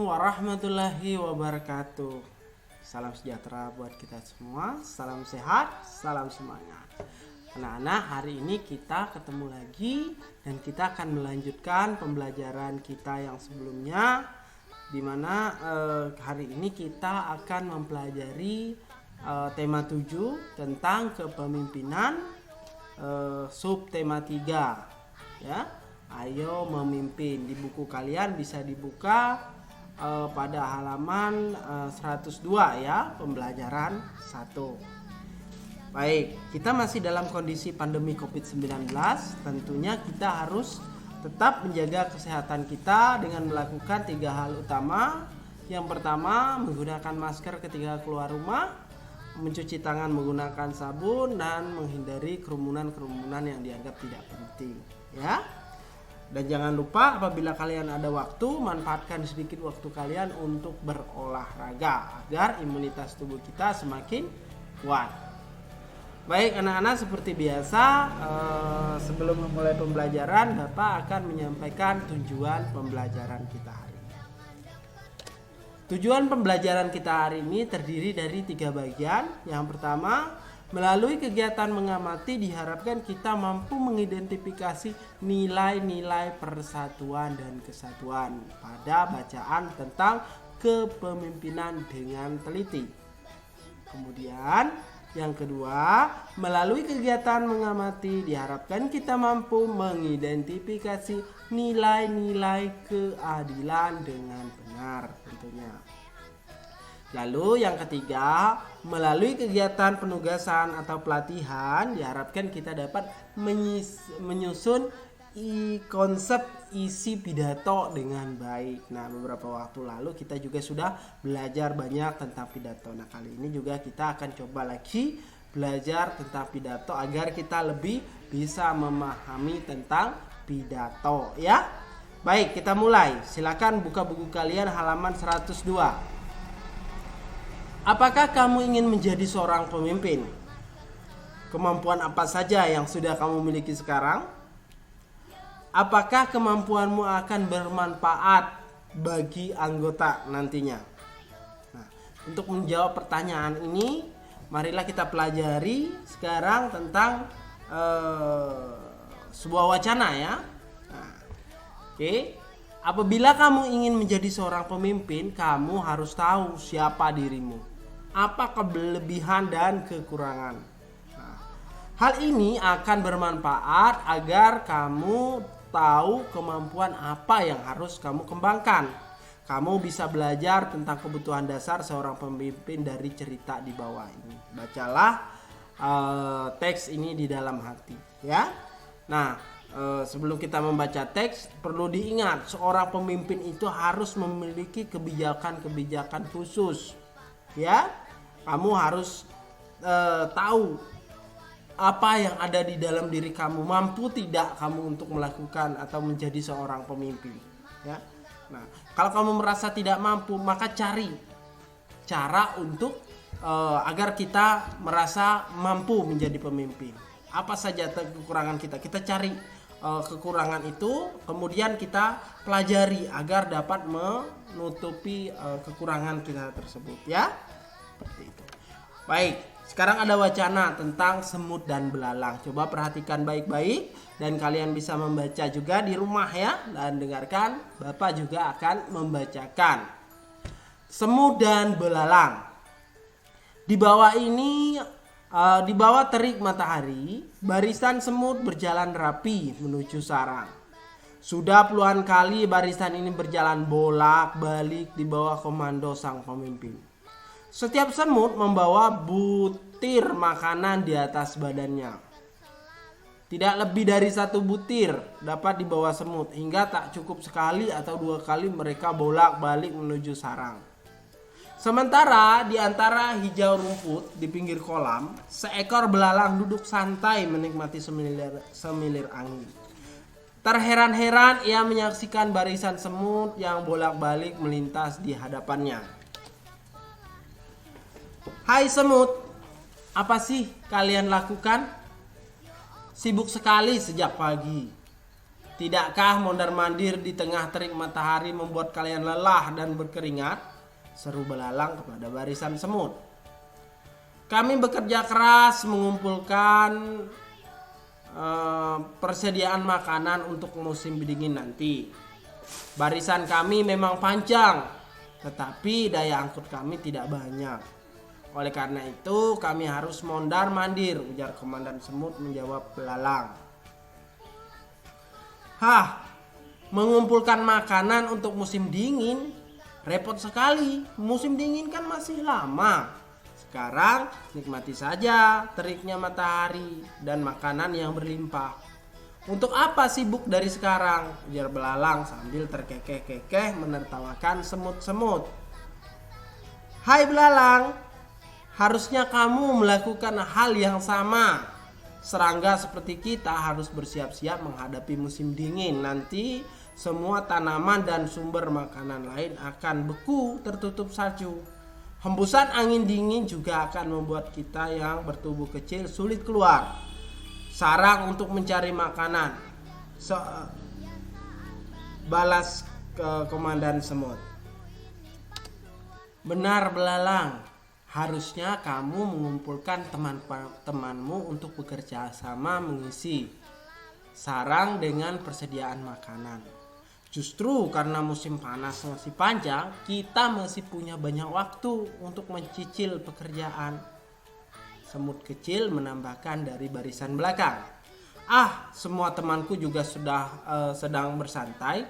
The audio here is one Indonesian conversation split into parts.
warahmatullahi wabarakatuh. Salam sejahtera buat kita semua. Salam sehat, salam semangat. Anak-anak, hari ini kita ketemu lagi dan kita akan melanjutkan pembelajaran kita yang sebelumnya, dimana hari ini kita akan mempelajari tema 7 tentang kepemimpinan, subtema 3 ya. Ayo memimpin. Di buku kalian bisa dibuka pada halaman 102 ya, pembelajaran 1. Baik, kita masih dalam kondisi pandemi COVID-19. Tentunya kita harus tetap menjaga kesehatan kita dengan melakukan 3 hal utama. Yang pertama, menggunakan masker ketika keluar rumah, mencuci tangan menggunakan sabun, dan menghindari kerumunan-kerumunan yang dianggap tidak penting ya. Dan jangan lupa apabila kalian ada waktu, manfaatkan sedikit waktu kalian untuk berolahraga agar imunitas tubuh kita semakin kuat. Baik anak-anak, seperti biasa sebelum memulai pembelajaran, Bapak akan menyampaikan tujuan pembelajaran kita hari ini. Tujuan pembelajaran kita hari ini terdiri dari 3 bagian. Yang pertama, melalui kegiatan mengamati diharapkan kita mampu mengidentifikasi nilai-nilai persatuan dan kesatuan pada bacaan tentang kepemimpinan dengan teliti. Kemudian yang kedua, melalui kegiatan mengamati diharapkan kita mampu mengidentifikasi nilai-nilai keadilan dengan benar tentunya. Lalu yang ketiga, melalui kegiatan penugasan atau pelatihan diharapkan kita dapat menyusun konsep isi pidato dengan baik. Nah, beberapa waktu lalu kita juga sudah belajar banyak tentang pidato. Nah, kali ini juga kita akan coba lagi belajar tentang pidato agar kita lebih bisa memahami tentang pidato ya. Baik, kita mulai. Silakan buka buku kalian halaman 102. Apakah kamu ingin menjadi seorang pemimpin? Kemampuan apa saja yang sudah kamu miliki sekarang? Apakah kemampuanmu akan bermanfaat bagi anggota nantinya? Nah, untuk menjawab pertanyaan ini, marilah kita pelajari sekarang tentang sebuah wacana ya. Nah, oke. Apabila kamu ingin menjadi seorang pemimpin, kamu harus tahu siapa dirimu, apa kelebihan dan kekurangan. Nah, hal ini akan bermanfaat agar kamu tahu kemampuan apa yang harus kamu kembangkan. Kamu bisa belajar tentang kebutuhan dasar seorang pemimpin dari cerita di bawah ini. Bacalah teks ini di dalam hati ya. Nah, sebelum kita membaca teks, perlu diingat seorang pemimpin itu harus memiliki kebijakan-kebijakan khusus ya. Kamu harus tahu apa yang ada di dalam diri kamu, mampu tidak kamu untuk melakukan atau menjadi seorang pemimpin ya. Nah, kalau kamu merasa tidak mampu, maka cari cara untuk agar kita merasa mampu menjadi pemimpin. Apa saja kekurangan kita, kita cari kekurangan itu, kemudian kita pelajari agar dapat menutupi kekurangan kita tersebut ya. Seperti itu. Baik, sekarang ada wacana tentang semut dan belalang. Coba perhatikan baik-baik dan kalian bisa membaca juga di rumah ya, dan dengarkan, Bapak juga akan membacakan. Semut dan belalang. Di bawah ini, di bawah terik matahari, barisan semut berjalan rapi menuju sarang. Sudah puluhan kali barisan ini berjalan bolak-balik di bawah komando sang pemimpin. Setiap semut membawa butir makanan di atas badannya. Tidak lebih dari 1 butir dapat dibawa semut, hingga tak cukup sekali atau 2 kali mereka bolak-balik menuju sarang. Sementara di antara hijau rumput di pinggir kolam, seekor belalang duduk santai menikmati semilir angin. Terheran-heran ia menyaksikan barisan semut yang bolak-balik melintas di hadapannya. Hai semut, apa sih kalian lakukan? Sibuk sekali sejak pagi. Tidakkah mondar-mandir di tengah terik matahari membuat kalian lelah dan berkeringat? Seru belalang kepada barisan semut. Kami bekerja keras mengumpulkan persediaan makanan untuk musim dingin nanti. Barisan kami memang panjang, tetapi daya angkut kami tidak banyak. Oleh karena itu kami harus mondar-mandir, ujar Komandan Semut menjawab belalang. Hah, mengumpulkan makanan untuk musim dingin repot sekali. Musim dingin kan masih lama. Sekarang nikmati saja teriknya matahari dan makanan yang berlimpah. Untuk apa sibuk dari sekarang? Ujar belalang sambil terkekeh-kekeh menertawakan semut-semut. Hai belalang, harusnya kamu melakukan hal yang sama. Serangga seperti kita harus bersiap-siap menghadapi musim dingin. Nanti semua tanaman dan sumber makanan lain akan beku tertutup salju. Hembusan angin dingin juga akan membuat kita yang bertubuh kecil sulit keluar sarang untuk mencari makanan. Balas ke Komandan Semut. Benar belalang, harusnya kamu mengumpulkan teman-temanmu untuk bekerja sama mengisi sarang dengan persediaan makanan. Justru karena musim panas masih panjang, kita masih punya banyak waktu untuk mencicil pekerjaan. Semut kecil menambahkan dari barisan belakang. Semua temanku juga sudah sedang bersantai.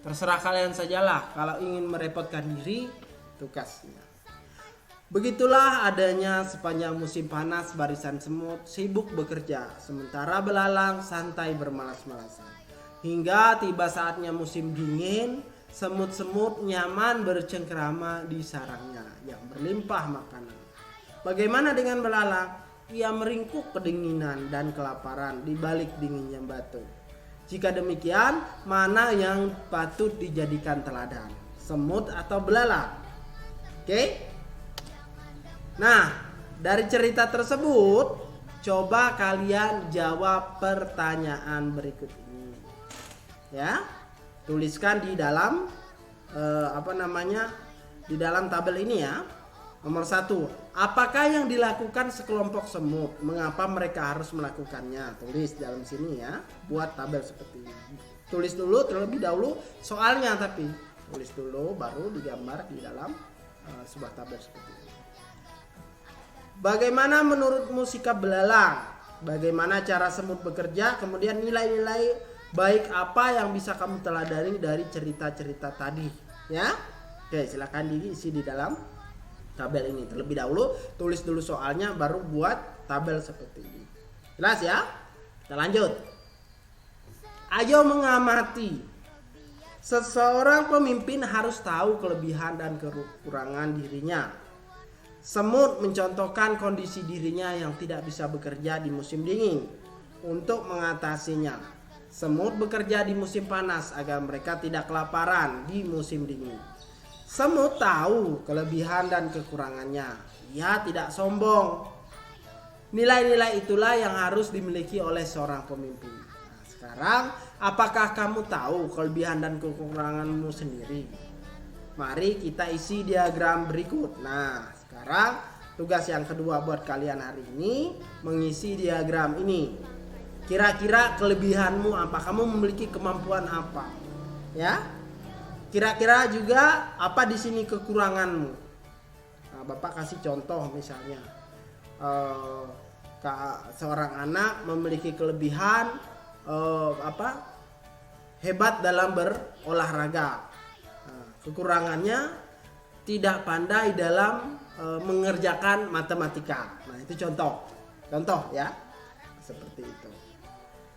Terserah kalian sajalah, kalau ingin merepotkan diri, tugasnya. Begitulah adanya sepanjang musim panas barisan semut sibuk bekerja, sementara belalang santai bermalas-malasan. Hingga tiba saatnya musim dingin, semut-semut nyaman bercengkrama di sarangnya yang berlimpah makanan. Bagaimana dengan belalang? Ia meringkuk kedinginan dan kelaparan di balik dinginnya batu. Jika demikian, mana yang patut dijadikan teladan? Semut atau belalang? Oke? Nah, dari cerita tersebut, coba kalian jawab pertanyaan berikut ini. Ya, tuliskan di dalam di dalam tabel ini ya. Nomor 1, apakah yang dilakukan sekelompok semut? Mengapa mereka harus melakukannya? Tulis dalam sini ya. Buat tabel seperti ini. Tulis dulu terlebih dahulu soalnya, tapi tulis dulu baru digambar di dalam sebuah tabel seperti ini. Bagaimana menurutmu sikap belalang? Bagaimana cara semut bekerja? Kemudian nilai-nilai baik apa yang bisa kamu teladani dari cerita-cerita tadi, ya? Oke, silakan diisi di dalam tabel ini. Terlebih dahulu tulis dulu soalnya, baru buat tabel seperti ini. Jelas ya? Kita lanjut. Ayo mengamati. Seseorang pemimpin harus tahu kelebihan dan kekurangan dirinya. Semut mencontohkan kondisi dirinya yang tidak bisa bekerja di musim dingin. Untuk mengatasinya, semut bekerja di musim panas agar mereka tidak kelaparan di musim dingin. Semut tahu kelebihan dan kekurangannya. Ia tidak sombong. Nilai-nilai itulah yang harus dimiliki oleh seorang pemimpin. Nah, sekarang, apakah kamu tahu kelebihan dan kekuranganmu sendiri? Mari kita isi diagram berikut. Nah, sekarang tugas yang kedua buat kalian hari ini mengisi diagram ini. Kira-kira kelebihanmu apa? Kamu memiliki kemampuan apa? Ya? Kira-kira juga apa di sini kekuranganmu? Nah, Bapak kasih contoh misalnya. Seorang anak memiliki kelebihan hebat dalam berolahraga. Kekurangannya tidak pandai dalam mengerjakan matematika. Nah, itu contoh ya, seperti itu.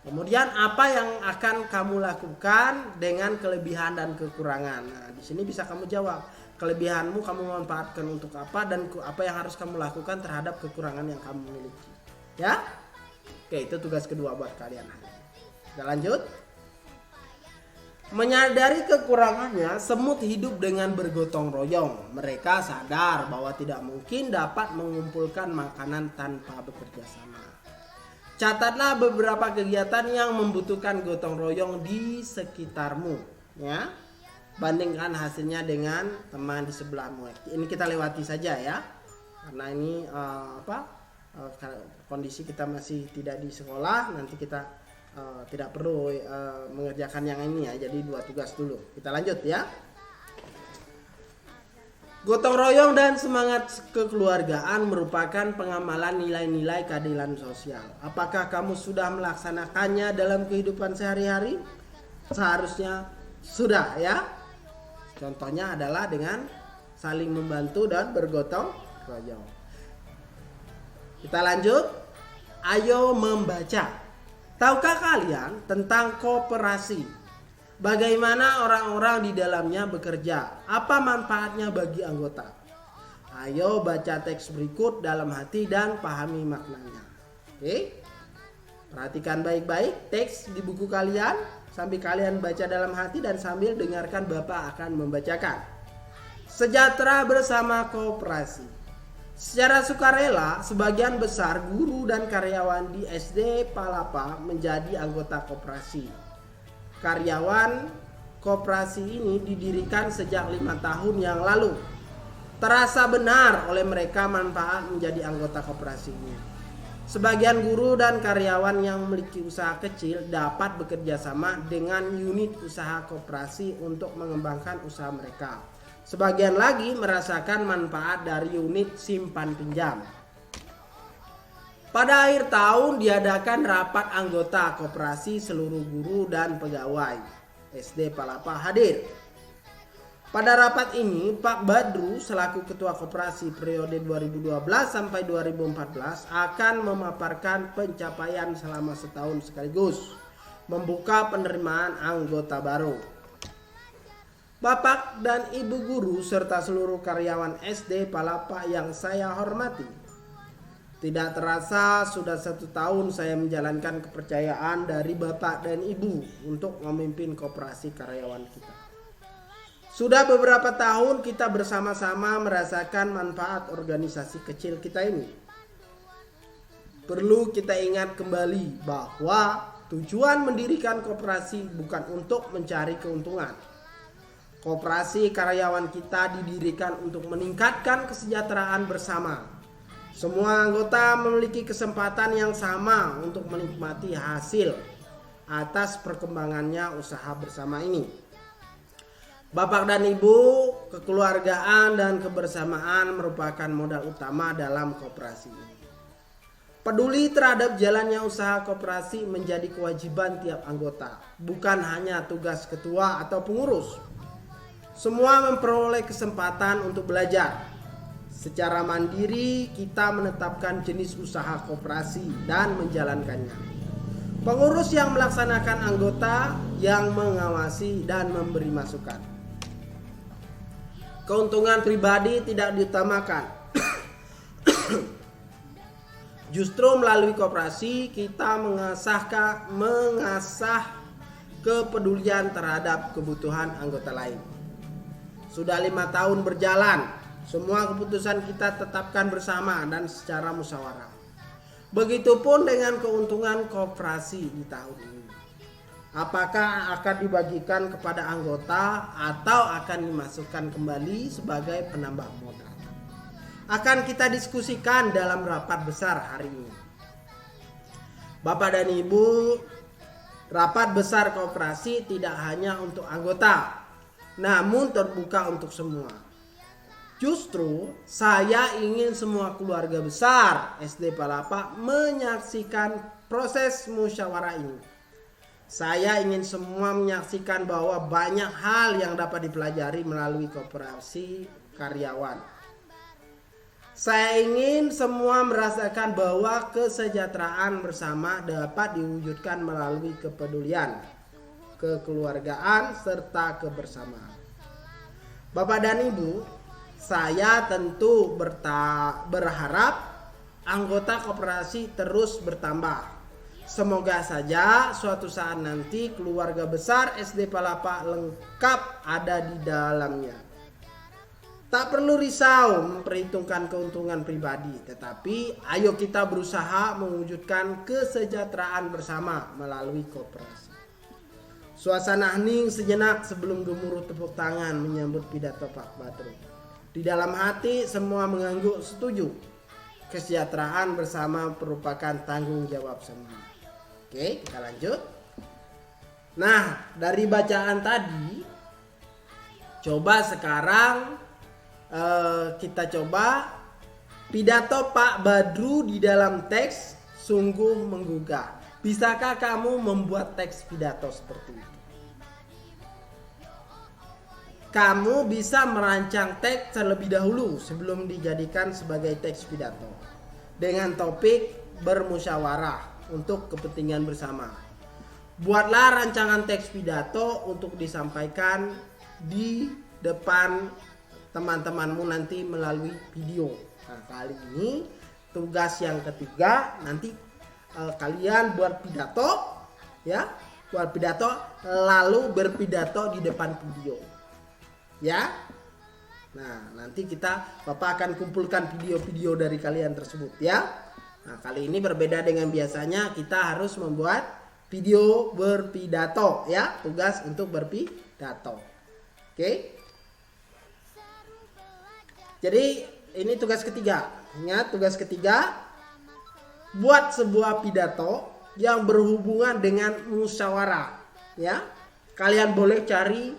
Kemudian apa yang akan kamu lakukan dengan kelebihan dan kekurangan? Nah, di sini bisa kamu jawab. Kelebihanmu kamu manfaatkan untuk apa, dan apa yang harus kamu lakukan terhadap kekurangan yang kamu miliki. Ya? Oke, itu tugas kedua buat kalian hari ini. Kita lanjut. Menyadari kekurangannya, semut hidup dengan bergotong royong. Mereka sadar bahwa tidak mungkin dapat mengumpulkan makanan tanpa bekerja sama. Catatlah beberapa kegiatan yang membutuhkan gotong royong di sekitarmu, ya. Bandingkan hasilnya dengan teman di sebelahmu. Ini kita lewati saja ya, karena ini kondisi kita masih tidak di sekolah. Nanti kita tidak perlu mengerjakan yang ini ya. Jadi 2 tugas dulu. Kita lanjut ya. Gotong royong dan semangat kekeluargaan merupakan pengamalan nilai-nilai keadilan sosial. Apakah kamu sudah melaksanakannya dalam kehidupan sehari-hari? Seharusnya sudah ya. Contohnya adalah dengan saling membantu dan bergotong royong. Kita lanjut. Ayo membaca. Tahukah kalian tentang koperasi? Bagaimana orang-orang di dalamnya bekerja? Apa manfaatnya bagi anggota? Ayo baca teks berikut dalam hati dan pahami maknanya. Oke? Perhatikan baik-baik teks di buku kalian. Sambil kalian baca dalam hati dan sambil dengarkan Bapak akan membacakan. Sejahtera bersama koperasi. Secara sukarela, sebagian besar guru dan karyawan di SD Palapa menjadi anggota koperasi. Karyawan koperasi ini didirikan sejak 5 tahun yang lalu. Terasa benar oleh mereka manfaat menjadi anggota koperasi ini. Sebagian guru dan karyawan yang memiliki usaha kecil dapat bekerja sama dengan unit usaha koperasi untuk mengembangkan usaha mereka. Sebagian lagi merasakan manfaat dari unit simpan pinjam. Pada akhir tahun diadakan rapat anggota koperasi, seluruh guru dan pegawai SD Palapa hadir. Pada rapat ini, Pak Badru selaku Ketua Koperasi periode 2012 sampai 2014 akan memaparkan pencapaian selama setahun sekaligus membuka penerimaan anggota baru. Bapak dan Ibu guru serta seluruh karyawan SD Palapa yang saya hormati, tidak terasa sudah 1 tahun saya menjalankan kepercayaan dari Bapak dan Ibu untuk memimpin koperasi karyawan kita. Sudah beberapa tahun kita bersama-sama merasakan manfaat organisasi kecil kita ini. Perlu kita ingat kembali bahwa tujuan mendirikan koperasi bukan untuk mencari keuntungan. Koperasi karyawan kita didirikan untuk meningkatkan kesejahteraan bersama. Semua anggota memiliki kesempatan yang sama untuk menikmati hasil atas perkembangannya usaha bersama ini. Bapak dan Ibu, kekeluargaan dan kebersamaan merupakan modal utama dalam koperasi ini. Peduli terhadap jalannya usaha koperasi menjadi kewajiban tiap anggota, bukan hanya tugas ketua atau pengurus. Semua memperoleh kesempatan untuk belajar. Secara mandiri kita menetapkan jenis usaha koperasi dan menjalankannya. Pengurus yang melaksanakan, anggota yang mengawasi dan memberi masukan. Keuntungan pribadi tidak diutamakan. Justru melalui koperasi kita mengasah kepedulian terhadap kebutuhan anggota lain. Sudah 5 tahun berjalan, semua keputusan kita tetapkan bersama dan secara musyawarah. Begitupun dengan keuntungan koperasi di tahun ini. Apakah akan dibagikan kepada anggota atau akan dimasukkan kembali sebagai penambah modal? Akan kita diskusikan dalam rapat besar hari ini. Bapak dan Ibu, rapat besar koperasi tidak hanya untuk anggota, namun terbuka untuk semua. Justru saya ingin semua keluarga besar SD Palapa menyaksikan proses musyawarah ini. Saya ingin semua menyaksikan bahwa banyak hal yang dapat dipelajari melalui koperasi karyawan. Saya ingin semua merasakan bahwa kesejahteraan bersama dapat diwujudkan melalui kepedulian, kekeluargaan, serta kebersamaan. Bapak dan Ibu, saya tentu berharap anggota koperasi terus bertambah. Semoga saja suatu saat nanti keluarga besar SD Palapa lengkap ada di dalamnya. Tak perlu risau memperhitungkan keuntungan pribadi, tetapi ayo kita berusaha mewujudkan kesejahteraan bersama melalui kooperasi. Suasana hening sejenak sebelum gemuruh tepuk tangan menyambut pidato Pak Badrun. Di dalam hati semua mengangguk setuju. Kesejahteraan bersama merupakan tanggung jawab semua. Oke, kita lanjut. Nah, dari bacaan tadi, coba sekarang kita coba pidato Pak Badru di dalam teks sungguh menggugah. Bisakah kamu membuat teks pidato seperti itu? Kamu bisa merancang teks terlebih dahulu sebelum dijadikan sebagai teks pidato dengan topik bermusyawarah untuk kepentingan bersama. Buatlah rancangan teks pidato untuk disampaikan di depan teman-temanmu nanti melalui video. Nah, kali ini tugas yang ketiga, nanti kalian buat pidato, ya, buat pidato lalu berpidato di depan video, ya. Nah, nanti Bapak akan kumpulkan video-video dari kalian tersebut, ya. Nah, kali ini berbeda dengan biasanya, kita harus membuat video berpidato, ya, tugas untuk berpidato. Oke. Jadi ini tugas ketiga. Ingat, tugas ketiga, buat sebuah pidato yang berhubungan dengan musyawarah, ya. Kalian boleh cari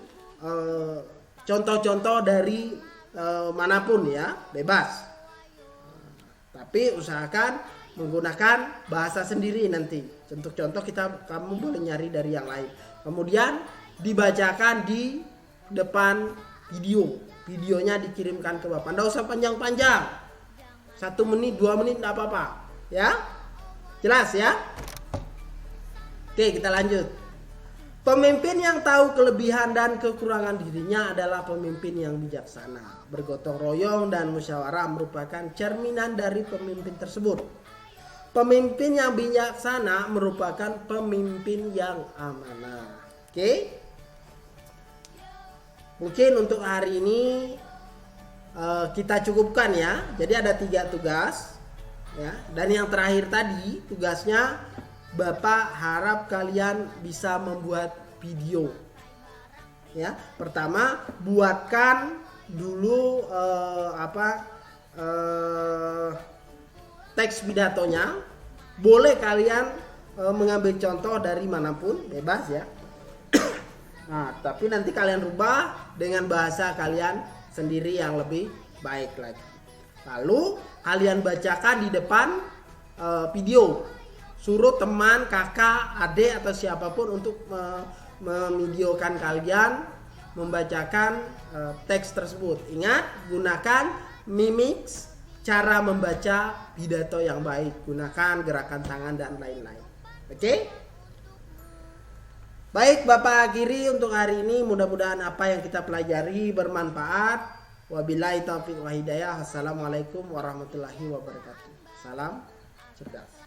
contoh-contoh dari manapun, ya, bebas. Tapi usahakan menggunakan bahasa sendiri nanti. Contoh-contoh kamu boleh nyari dari yang lain. Kemudian dibacakan di depan video. Videonya dikirimkan ke Bapak. Nggak usah panjang-panjang. 1 menit, 2 menit nggak apa-apa. Ya? Jelas ya? Oke, kita lanjut. Pemimpin yang tahu kelebihan dan kekurangan dirinya adalah pemimpin yang bijaksana. Bergotong royong dan musyawarah merupakan cerminan dari pemimpin tersebut. Pemimpin yang bijaksana merupakan pemimpin yang amanah. Oke? Mungkin untuk hari ini kita cukupkan, ya. Jadi ada 3 tugas, ya. Dan yang terakhir tadi tugasnya Bapak harap kalian bisa membuat video, ya. Pertama, buatkan dulu teks pidatonya. Boleh kalian mengambil contoh dari manapun, bebas, ya. Nah, tapi nanti kalian rubah dengan bahasa kalian sendiri yang lebih baik lagi. Lalu kalian bacakan di depan video. Suruh teman, kakak, adik atau siapapun untuk memvideokan kalian membacakan teks tersebut. Ingat, gunakan mimik, cara membaca pidato yang baik. Gunakan gerakan tangan dan lain-lain. Oke? Baik, Bapak akhiri untuk hari ini. Mudah-mudahan apa yang kita pelajari bermanfaat. Wabillahi taufiq wa hidayah. Assalamualaikum warahmatullahi wabarakatuh. Salam cerdas.